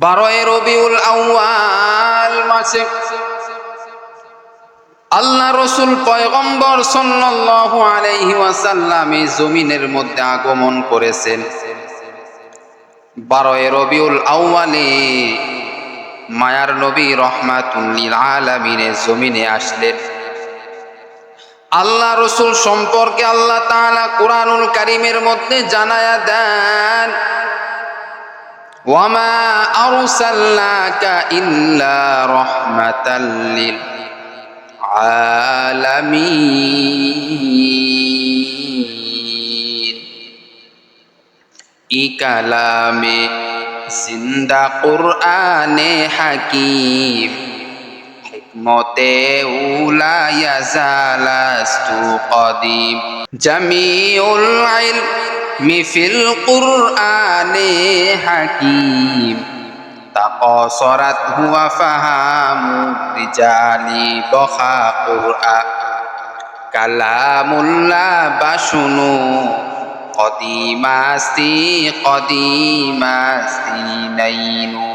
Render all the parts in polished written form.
12 রবিউল আউয়াল মাসে আল্লাহ রসুল পয়গম্বর সাল্লাল্লাহু আলাইহি ওয়াসাল্লাম এই জমিনের মধ্যে আগমন করেছেন। 12 রবিউল আউয়ালে মায়ার নবী রাহমাতুল লিল আলামিনের জমিনে আসলেন। আল্লাহ রসুল সম্পর্কে আল্লাহ তাআলা কুরআনুল কারীমের মধ্যে জানায়া দেন, ওয়ামা আরসালনাকা ইল্লা রাহমাতাল লিল আলামিন। ই কালামে জিন্দা কুরআনে হাকিম, হিকমতে উলা ইয়াজালাস্তু কদিম, জামিউল ইলমি ফিল কুরআনে হাকিম, তাকাসরাত হুয়া ফাহামু রিজালি বখা কুরআন, কালামুল্লাহ বাশুনু কদিমাস্তি নাইনু।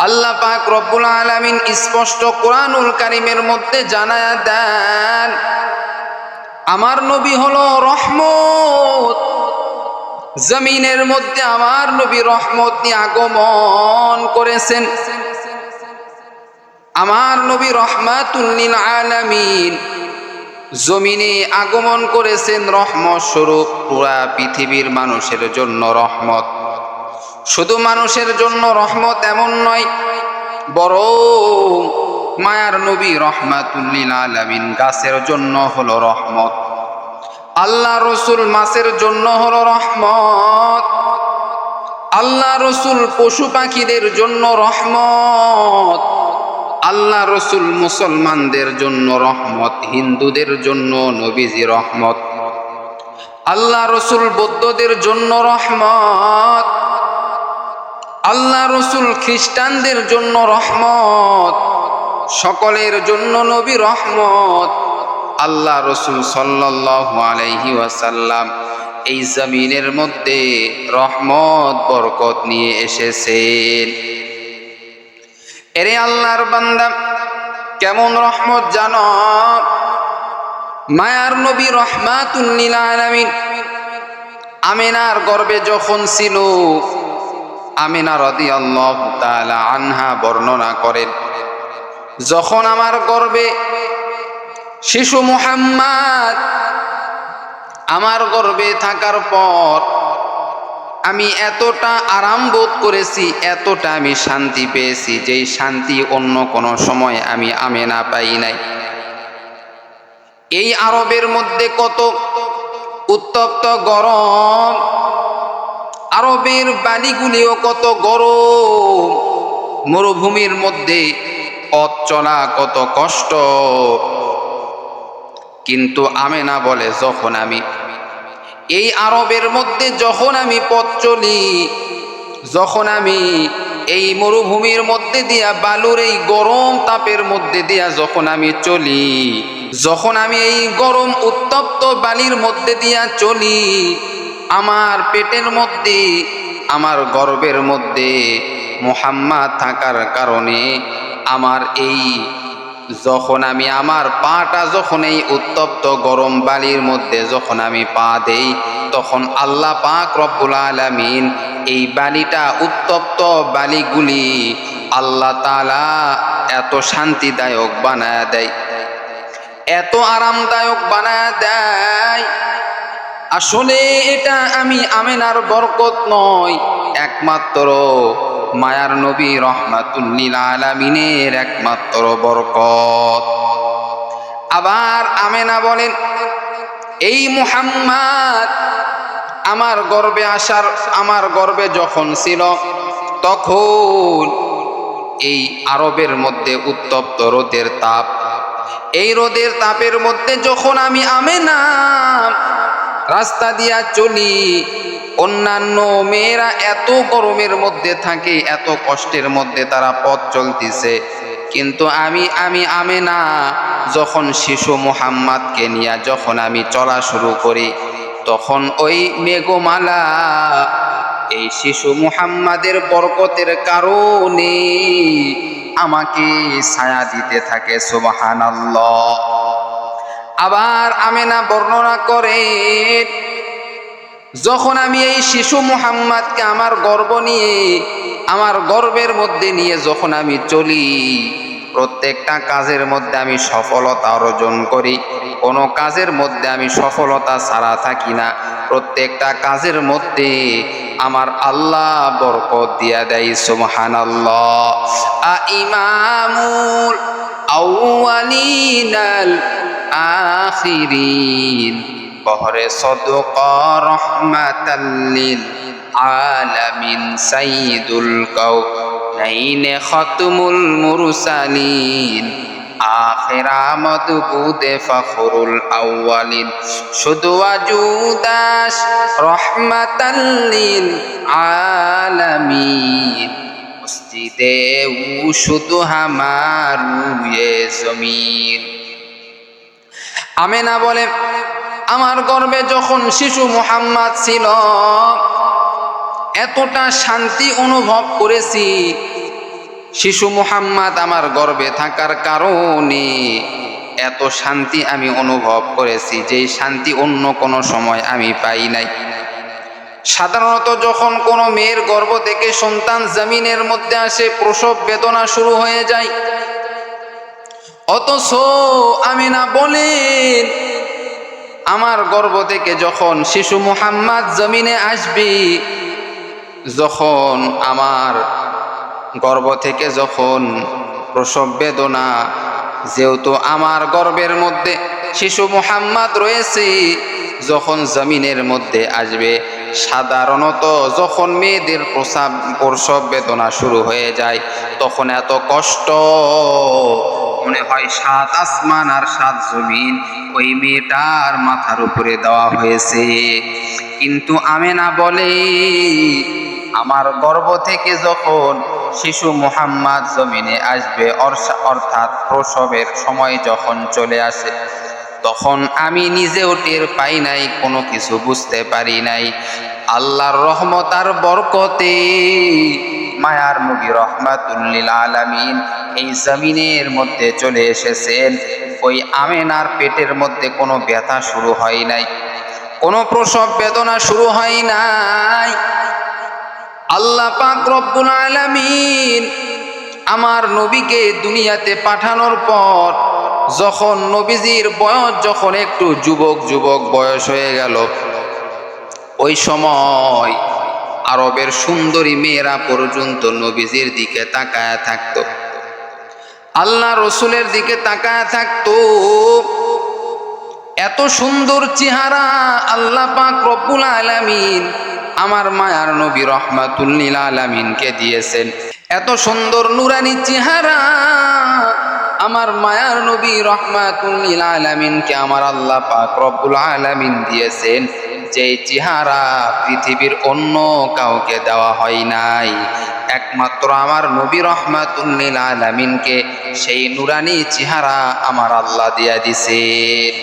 আল্লাহ পাক রব্বুল আলামিন স্পষ্ট কুরআনুল কারীমের মধ্যে জানায়া দেন, আমার নবী হলো রহমত। জমিনের মধ্যে আমার নবী রহমত নিয়ে আগমন করেছেন। আমার নবী রাহমাতুল লিল আলামিন জমিনে আগমন করেছেন রহমত স্বরূপ। পুরা পৃথিবীর মানুষের জন্য রহমত। শুধু মানুষের জন্য রহমত এমন নয়, বরং মায়ার নবী রাহমাতুল লিল আলামিন গাছের জন্য হলো রহমত। আল্লাহ রসুল মাছের জন্য হলো রহমত। আল্লাহ রসুল পশু পাখিদের জন্য রহমত। আল্লাহ রসুল মুসলমানদের জন্য রহমত, হিন্দুদের জন্য নবীজি রহমত। আল্লাহ রসুল বৌদ্ধদের জন্য রহমত। আল্লাহ রসুল খ্রিস্টানদের জন্য রহমত। সকলের জন্য নবী রহমত। আল্লাহ রসুল সাল্লাল্লাহু আলাইহি ওয়াসাল্লাম এই জমিনের মধ্যে রহমত বরকত নিয়ে এসেছেন। এরে আল্লাহর বান্দা, কেমন রহমত জানো? মায়ার নবী রাহমাতুল লিল আলামিন আমিনার গর্ভে যখন ছিল, আমিনা রাদিয়াল্লাহু তাআলা আনহা বর্ণনা করেন, যখন আমার গর্ভে শিশু মুহাম্মদ আমার গর্ভে থাকার পর আমি এতটা আরাম বোধ করেছি, এতটা আমি শান্তি পেয়েছি, যেই শান্তি অন্য কোনো সময় আমি আমিনা পাই নাই। এই আরবের মধ্যে কত উত্তপ্ত গরম, আরবের বালিগুলিও কত গরম, মরুভূমির মধ্যে পথ চলা কত কষ্ট। কিন্তু আমেনা বলে, যখন আমি এই আরবের মধ্যে যখন আমি পথ চলি, যখন আমি এই মরুভূমির মধ্যে দিয়া বালুর এই গরম তাপের মধ্যে দিয়া যখন আমি চলি, যখন আমি এই গরম উত্তপ্ত বালির মধ্যে দিয়া চলি, আমার পেটের মধ্যে, আমার গর্ভের মধ্যে মুহাম্মদ থাকার কারণে আমার এই যখন আমি আমার পাটা যখন এই উত্তপ্ত গরম বালির মধ্যে যখন আমি পা দেই, তখন আল্লাহ পাক রব্বুল আলামিন এই বালিটা, উত্তপ্ত বালিগুলি আল্লাহ তাআলা এত শান্তিদায়ক বানায়া দেয়, এত আরামদায়ক বানায়া দেয়। আসলে এটা আমি আমিনার বরকত নয়, একমাত্র মায়ার নবী রাহমাতুল লিল আলামিনের একমাত্র বরকত। আবার আমিনা বলেন, এই মুহাম্মদ আমার গর্ভে আসার, আমার গর্ভে যখন ছিল, তখন এই আরবের মধ্যে উত্তপ্ত রোদের তাপ, এই রোদের তাপের মধ্যে যখন আমি আমিনা রাস্তা দিয়া চলি, অন্যান্য মেয়েরা এত গরমের মধ্যে থাকে, এত কষ্টের মধ্যে তারা পথ চলতেছে, কিন্তু আমি আমিনা যখন শিশু মুহাম্মদকে নিয়ে যখন আমি চলা শুরু করি, তখন ওই মেঘমালা এই শিশু মুহাম্মাদের বরকতের কারণে আমাকে ছায়া দিতে থাকে। সুবহানাল্লাহ। আবার আমেনা বর্ণনা করে, যখন আমি এই শিশু মুহাম্মাদকে আমার গর্বের মধ্যে নিয়ে যখন আমি চলি, প্রত্যেকটা কাজের মধ্যে আমি সফলতা অর্জন করি, কোনো কাজের মধ্যে আমি সফলতা ছাড়া থাকি না। প্রত্যেকটা কাজের মধ্যে আমার আল্লাহ বরকত দিয়া দেয়। সুবহানাল্লাহ। ইমামুল আউয়ালিনাল আখিরিন বহরে সদকা রহমাতাল লিল আলামিন সাইয়্যিদুল কাউনাইন খতমুল মুরসালিন আখির আমদবুদে ফখরুল আউয়ালিন শুধু ওয়াজুদাস রহমাতাল লিল আলামিন মসজিদে ও শুধু হামারু ইয়ে জমিন। আমেনা বলে, আমার গর্ভে যখন শিশু মুহাম্মদ ছিল, এতটা শান্তি অনুভব করেছি। শিশু মুহাম্মদ আমার গর্ভে থাকার কারণে এত শান্তি আমি অনুভব করেছি, যেই শান্তি অন্য কোনো সময় আমি পাই নাই। সাধারণত যখন কোনো মেয়ের গর্ভ থেকে সন্তান জমিনের মধ্যে আসে, প্রসব বেদনা শুরু হয়ে যায়। অথচ আমিনা বলেন, আমার গর্ভ থেকে যখন শিশু মুহাম্মদ জমিনে আসবে, যখন আমার গর্ভ থেকে যখন প্রসব বেদনা, যেহেতু আমার গর্ভের মধ্যে শিশু মুহাম্মদ রয়েছে, যখন জমিনের মধ্যে আসবে, সাধারণত যখন মেয়েদের প্রসব বেদনা শুরু হয়ে যায়, তখন এত কষ্ট মনে হয় 7 আসমান আর 7 জমিন ওই মেয়েটার মাথার উপরে দেওয়া হয়েছে। কিন্তু আমেনা বলে, আমার গর্ভ থেকে যখন শিশু মুহাম্মদ জমিনে আসবে, অর্থাৎ প্রসবের সময় যখন চলে আসে, তখন আমি নিজেও টের পাই নাই, কোনো কিছু বুঝতে পারি নাই। আল্লাহর রহমত আর বরকতে মায়ার নবী রহমাতুল লিল আলামিন এই জমিনের মধ্যে চলে এসেছেন। ওই আমেনার পেটের মধ্যে কোনো ব্যথা শুরু হয় নাই, কোনো প্রসব বেদনা শুরু হয় নাই। আল্লাহ পাক রব্বুল আলামিন আমার নবীকে দুনিয়াতে পাঠানোর পর, যখন নবীজির বয়স যখন একটু যুবক বয়স হয়ে গেল, ওই সময় আরবের সুন্দরী মেয়েরা পর্যন্ত নবীজির দিকে তাকায়া থাকতো, আল্লাহ রসুলের দিকে তাকায়া থাকতো। এত সুন্দর চেহারা আল্লাহ পাক রব্বুল আলামিন আমার মায়ার নবী রহমাতুল লিল আলামিনকে দিয়েছেন। এত সুন্দর নুরানি চেহারা আমার মায়ার নবী রহমাতুল লিল আলামিনকে আমার আল্লাহ পাক রব্বুল আলামিন দিয়েছেন, যেই চেহারা পৃথিবীর অন্য কাউকে দেওয়া হয় নাই। একমাত্র আমার নবী রহমাতুল লিল আলামিনকে সেই নুরানি চেহারা আমার আল্লাহ দিয়া দিয়েছেন।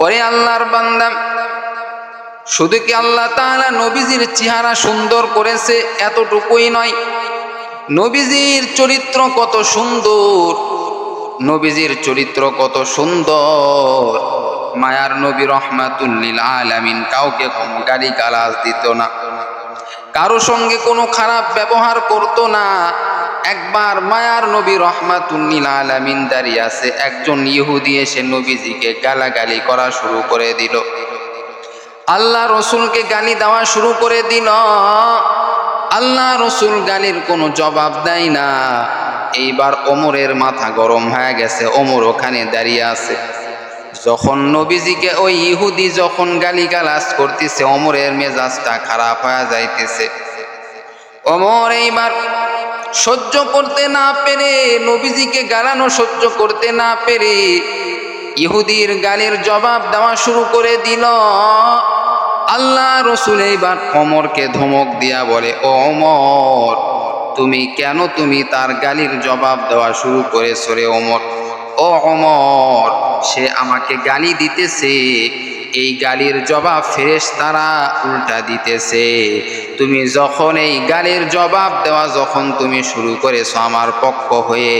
ওরে আল্লাহর বান্দা, শুধু কি আল্লাহ তাআলা নবীজির চেহারা সুন্দর করেছে এতটুকুই নয়, নবীজির চরিত্র কত সুন্দর, নবীজির চরিত্র কত সুন্দর। মায়ার নবী রহমাতুল লিল আলামিন কাউকে কোনো গালিগালাজ দিত না, কারো সঙ্গে কোনো খারাপ ব্যবহার করত না। একবার মায়ার নবী রহমাতুল লিল আলামিন দাঁড়িয়ে আছে, একজন ইহুদি এসে নবীজিকে গালাগালি করা শুরু করে দিল, আল্লাহ রসুলকে গালি দেওয়া শুরু করে দিল। আল্লাহ রসুল গালির কোনো জবাব দেয় না। এইবার ওমরের মাথা গরম হয়ে গেছে, ওমর ওখানে দাঁড়িয়ে আছে। যখন নবীজিকে ওই ইহুদি যখন গালিগালাজ করতেছে, ওমরের মেজাজটা খারাপ হয়ে যাইতেছে। ওমর এইবার সহ্য করতে না পেরে, নবীজিকে গালানো সহ্য করতে না পেরে ইহুদির গালির জবাব দেওয়া শুরু করে দিল। আল্লাহ রসুল এইবার ওমরকে ধমক দিয়া বলে, ও ওমর, তুমি তার গালির জবাব দেওয়া শুরু করেছো রে ওমর। ও ওমর, সে আমাকে গালি দিতেছে, এই গালির জবাব ফেরেশতারা উল্টা দিতেছে। তুমি যখন এই গালির জবাব দেওয়া যখন তুমি শুরু করেছো আমার পক্ষ হয়ে,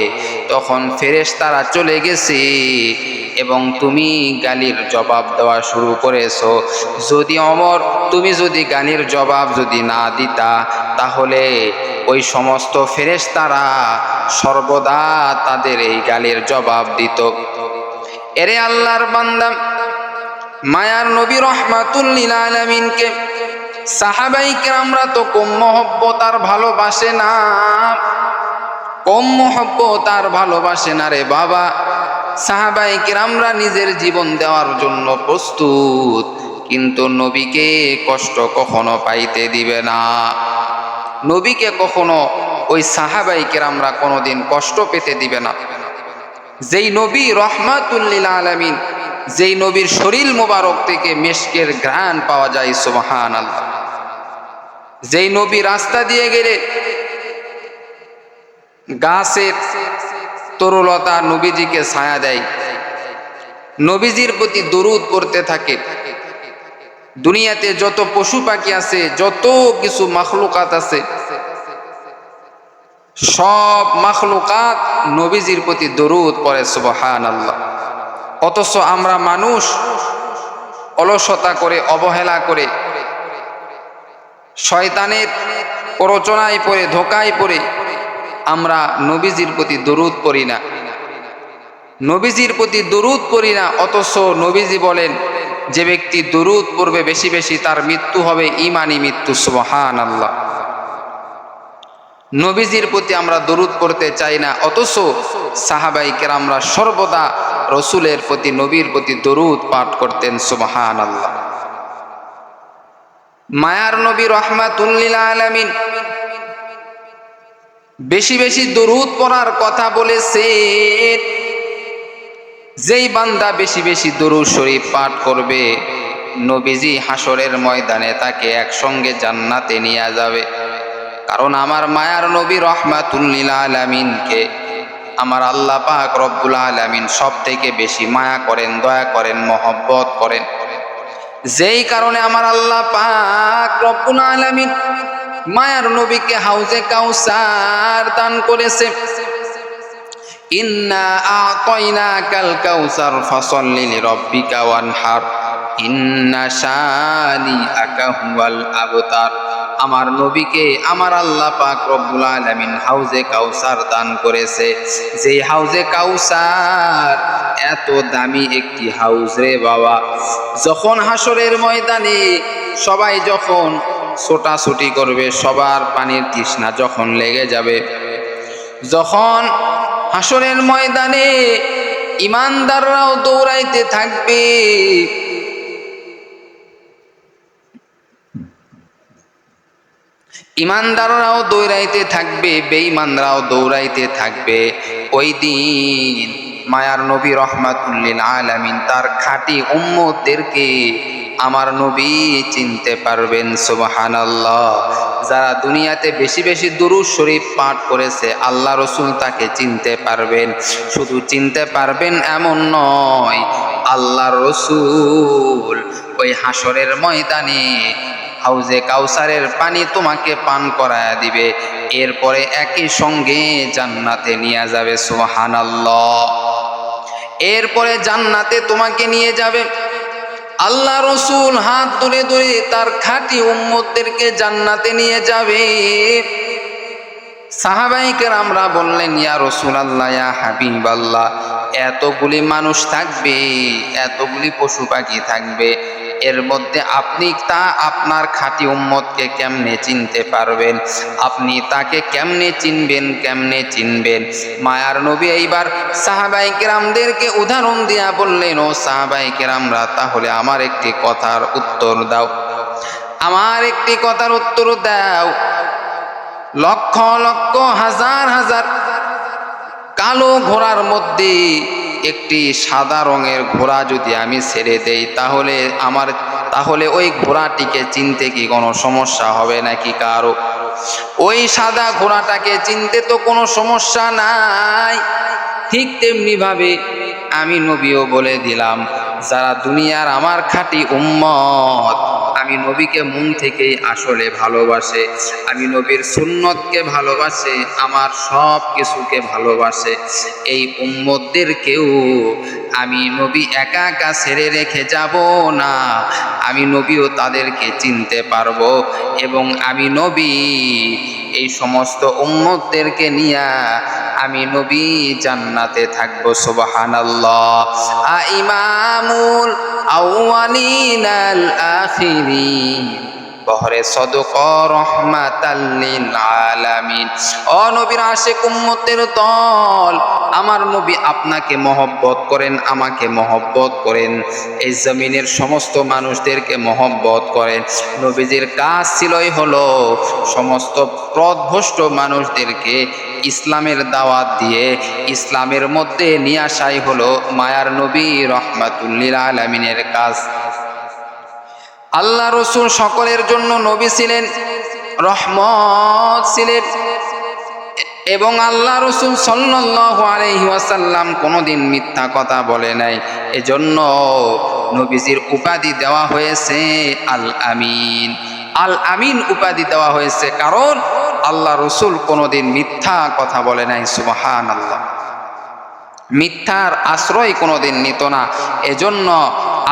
তখন ফেরেশতারা চলে গেছে এবং তুমি গালির জবাব দেওয়া শুরু করেছো। যদি ওমর তুমি যদি গালির জবাব যদি না দিতা, তাহলে ওই সমস্ত ফেরেশতারা সর্বদা তাদের এই গালির জবাব দিত। এরে আল্লাহর বান্দা, মায়ার নবী রহমাতুল লিল আলামিনকে সাহাবায়ে কেরামরা তো কম মহব্বত আর ভালোবাসে না, কম মহব্বত আর ভালোবাসে না রে বাবা। সাহাবায়ে কেরামরা নিজের জীবন দেওয়ার জন্য প্রস্তুত, কিন্তু নবীকে কষ্ট কখনো পাইতে দিবে না। নবীকে কখনো ওই সাহাবায়ে কেরামরা কোনোদিন কষ্ট পেতে দিবে না। যেই নবী রহমাতুল লিল আলামিন, যেই নবীর শরীর মোবারক থেকে মেশকের ঘ্রাণ পাওয়া যায়, সুবহানাল্লাহ। যেই নবী রাস্তা দিয়ে গেলে গাছের তরুলতা নবীজিকে ছায়া দেয়, নবীজির প্রতি দরুদ পড়তে থাকে। দুনিয়াতে যত পশু পাখি আছে, যত কিছু মাখলুকাত আছে, সব মাখলুকাত নবীজির প্রতি দরুদ পড়ে, সুবহানাল্লাহ। অথচ আমরা মানুষ অলসতা করে, অবহেলা করে, শয়তানের প্ররোচনায় পড়ে, ধোকায় পড়ে আমরা নবীজির প্রতি দরুদ পড়ি না, নবীজির প্রতি দরুদ পড়ি না। অথচ নবীজি বলেন, যে ব্যক্তি দরুদ পড়বে বেশি বেশি তার মৃত্যু হবে ঈমানি মৃত্যু, সুবহানাল্লাহ। নবীজির প্রতি আমরা দরুদ পড়তে চাই না, অথচ সাহাবায়ে কেরামরা সর্বদা রসুলের প্রতি, নবীর প্রতি দরুদ পাঠ করতেন, সুবহানাল্লাহ। মায়ার নবী রহমাতুল লিল আলামিন বেশি বেশি দরুদ পড়ার কথা বলেছেন। যেই বান্দা বেশি বেশি দরুদ শরীফ পাঠ করবে, নবীজি হাসরের ময়দানে তাকে একসঙ্গে জান্নাতে নিয়ে যাবে। কারণ আমার মায়ার নবী রহমাতুল লিল আলামিনকে আমার আল্লাহ পাক রব্বুল আলামিন সব থেকে বেশি মায়া করেন, দয়া করেন, মহব্বত করেন। যেই কারণে আমার আল্লাহ পাক রব্বুল আলামিন মায়ার নবীকে হাউজে কাউসার দান করেছে। ইন্না আ'তাইনাকাল কাউসার ফাসাল্লি লিরাব্বিকা ওয়ানহার ইন্না শানিআকা হুয়াল আবতার। আমার নবীকে আমার আল্লাহ পাক রব্বুল আলামিন হাউজে কাউসার দান করেছে। যেই হাউজে কাউসার এত দামি একটি হাউজ রে বাবা, যখন হাসরের ময়দানে সবাই যখন ছোটাছুটি করবে, সবার পানির তৃষ্ণা যখন লেগে যাবে, যখন হাসরের ময়দানে ইমানদাররাও দৌড়াইতে থাকবে, ইমানদাররাও দৌড়াইতে থাকবে, বেঈমানরাও দৌড়াইতে থাকবে, ওই দিন মায়ার নবী রহমাতুল লিল আলামিন তার খাঁটি উম্মতদেরকে আমার নবী চিনতে পারবেন, সুবহানাল্লাহ। যারা দুনিয়াতে বেশি বেশি দুরূদ শরীফ পাঠ করেছে, আল্লাহ রসুল তাকে চিনতে পারবেন। শুধু চিনতে পারবেন এমন নয়, আল্লাহ রসুল ওই হাসরের ময়দানে হাউজে কাউসারের পানি তোমাকে পান করায়া দিবে, এরপরে একই সঙ্গে জান্নাতে নিয়ে যাবে, সুবহানাল্লাহ। এরপরে জান্নাতে তোমাকে নিয়ে যাবে। আল্লাহ রসুল হাত ধরে ধরে তার খাঁটি উম্মতদেরকে জান্নাতে নিয়ে যাবে। সাহাবায়ে কেরামরা বললেন, ইয়া রাসূলুল্লাহ, ইয়া হাবিবাল্লাহ, এতগুলি মানুষ থাকবে, এতগুলি পশু পাখি থাকবে, এর মধ্যে আপনি আপনার খাঁটি উম্মতকে কেমনে চিনতে পারবেন? আপনি তাকে কেমনে চিনবেন, কেমনে চিনবেন? মায়ার নবী এইবার সাহাবায়ে কেরামদেরকে উদাহরণ দিয়া বললেন, ও সাহাবায়ে কেরামরা, তাহলে আমার একটি কথার উত্তর দাও, আমার একটি কথার উত্তর দাও। লক্ষ লক্ষ হাজার হাজার কালো ঘোড়ার মধ্যে একটি সাদা রঙের ঘোড়া যদি আমি ছেড়ে দেই, তাহলে ওই ঘোড়াটিকে চিনতে কি কোনো সমস্যা হবে নাকি কারো? ওই সাদা ঘোড়াটাকে চিনতে তো কোনো সমস্যা নাই। ঠিক তেমনি ভাবে আমি নবীও বলে দিলাম, যারা দুনিয়ার আমার খাঁটি উম্মত, আমি নবীকে মন থেকেই আসলে ভালোবাসে, আমি নবীর সুন্নতকে ভালোবাসে, আমার সব কিছুকে ভালোবাসে, এই উম্মতদেরকেও আমি নবী একা একা ছেড়ে রেখে যাব না। আমি নবীও তাদেরকে চিনতে পারবো এবং আমি নবী এই সমস্ত উম্মতদেরকে নিয়ে আমি নবী জান্নাতে থাকবো। সুবহানাল্লাহ। ইমামুল আউয়ালিন আল আখিরিন বহরে সদক রহমাতাল লিল আলামিন। ও নবীর আশিক উম্মতের দল, আমার নবী আপনাকে মহব্বত করেন, আমাকে মহব্বত করেন, এই জমিনের সমস্ত মানুষদেরকে মহব্বত করেন। নবীজির কাজ ছিলই হলো সমস্ত পথভ্রষ্ট মানুষদেরকে ইসলামের দাওয়াত দিয়ে ইসলামের মধ্যে নিয়ে আসাই হলো মায়ার নবী রহমাতুল লিল আলামিনের কাজ। আল্লাহ রসুল সকলের জন্য নবী ছিলেন, রহমত ছিলেন, এবং আল্লাহ রসুল সাল্লাল্লাহু আলাইহি ওয়াসাল্লাম কোনোদিন মিথ্যা কথা বলে নাই। এজন্য নবীজির উপাধি দেওয়া হয়েছে আল আমিন। আল আমিন উপাধি দেওয়া হয়েছে কারণ আল্লাহ রসুল কোনোদিন মিথ্যা কথা বলে নাই। সুবহানাল্লাহ। মিথ্যার আশ্রয় কোনোদিন নিত না। এজন্য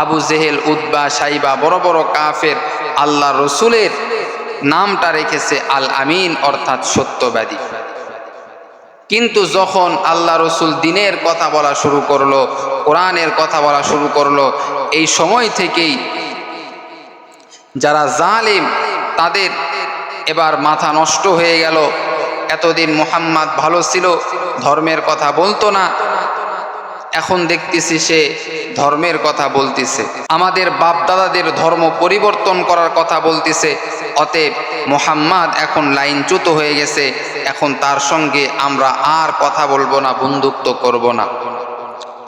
আবু জেহেল, উতবা, সাইবা বড় বড় কাফের আল্লাহ রসুলের নামটা রেখেছে আল আমিন, অর্থাৎ সত্যবাদী। কিন্তু যখন আল্লাহ রসুল দিনের কথা বলা শুরু করলো, কোরআনের কথা বলা শুরু করলো, এই সময় থেকেই যারা জালিম তাদের এবার মাথা নষ্ট হয়ে গেল। এতদিন মুহাম্মদ ভালো ছিল, ধর্মের কথা বলতো না, এখন দেখতেছি সে ধর্মের কথা বলতেছে, আমাদের বাপ দাদাদের ধর্ম পরিবর্তন করার কথা বলতেছে। অতএব মুহাম্মদ এখন লাইনচ্যুত হয়ে গেছে, এখন তার সঙ্গে আমরা আর কথা বলবো না, বন্ধুত্ব করব না।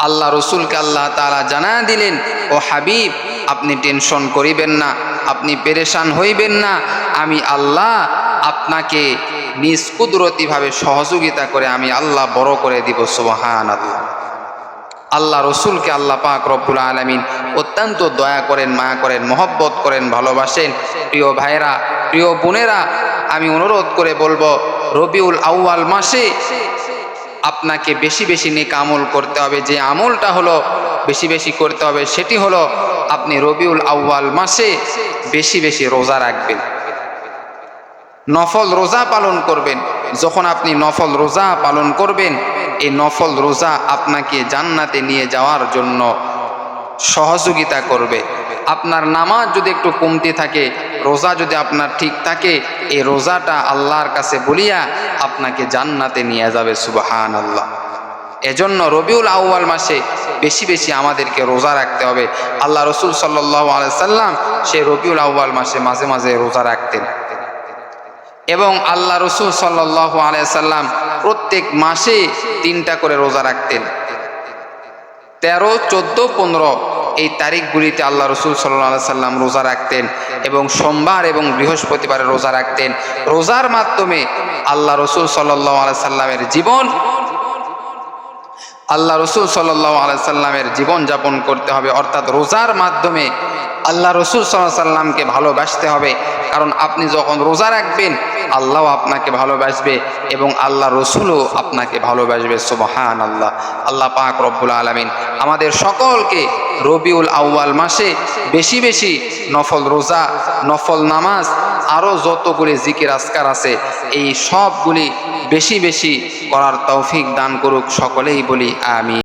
আল্লাহ রসুলকে আল্লাহ তাআলা জানা দিলেন, ও হাবিব, আপনি টেনশন করিবেন না, আপনি পেরেশান হইবেন না, আমি আল্লাহ আপনাকে নিজ কুদরতিভাবে সহযোগিতা করে আমি আল্লাহ বড় করে দিব। সুবহানাল্লাহ। আল্লাহ রসুলকে আল্লাহ পাক রব্বুল আলামিন অত্যন্ত দয়া করেন, মায়া করেন, মহব্বত করেন, ভালোবাসেন। প্রিয় ভাইরা, প্রিয় বোনেরা, আমি অনুরোধ করে বলবো, রবিউল আউয়াল মাসে আপনাকে বেশি বেশি নেক আমল করতে হবে। যে আমলটা হলো বেশি বেশি করতে হবে সেটি হলো আপনি রবিউল আউয়াল মাসে বেশি বেশি রোজা রাখবেন, নফল রোজা পালন করবেন। যখন আপনি নফল রোজা পালন করবেন, এই নফল রোজা আপনাকে জান্নাতে নিয়ে যাওয়ার জন্য সহযোগিতা করবে। আপনার নামাজ যদি একটু কমতি থাকে, রোজা যদি আপনার ঠিক থাকে, এই রোজাটা আল্লাহর কাছে বলিয়া আপনাকে জান্নাতে নিয়ে যাবে। সুবহানাল্লাহ। এজন্য রবিউল আউয়াল মাসে বেশি বেশি আমাদেরকে রোজা রাখতে হবে। আল্লাহ রসুল সাল্লাল্লাহু আলাইহি সাল্লাম সে রবিউল আউয়াল মাসে মাঝে মাঝে রোজা রাখতেন এবং আল্লাহ রসুল সাল্লাল্লাহু আলাইহি সাল্লাম প্রত্যেক মাসে 3টা করে রোজা রাখতেন। 13, 14, 15 এই তারিখগুলিতে আল্লাহ রসুল সাল্লাল্লাহু আলাইহি সাল্লাম রোজা রাখতেন এবং সোমবার এবং বৃহস্পতিবারে রোজা রাখতেন। রোজার মাধ্যমে আল্লাহ রসুল সাল্লাল্লাহু আলাইহি সাল্লামের জীবন, আল্লাহ রসুল সাল্লাল্লাহু আলাইহি সাল্লামের জীবন যাপন করতে হবে। অর্থাৎ রোজার মাধ্যমে আল্লাহ রসুল সাল্লাল্লাহু আলাইহি সাল্লামকে ভালোবাসতে হবে। কারণ আপনি যখন রোজা রাখবেন, আল্লাহ আপনাকে ভালোবাসবে এবং আল্লাহ রসুলও আপনাকে ভালোবাসবে। সুবহানাল্লাহ। আল্লাহ পাক রব্বুল আলামিন আমাদের সকলকে রবিউল আউয়াল মাসে বেশি বেশি নফল রোজা, নফল নামাজ, আরও যতগুলি জিকির আজকার আছে, এই সবগুলি বেশি বেশি করার তৌফিক দান করুক। সকলেই বলি আমিন।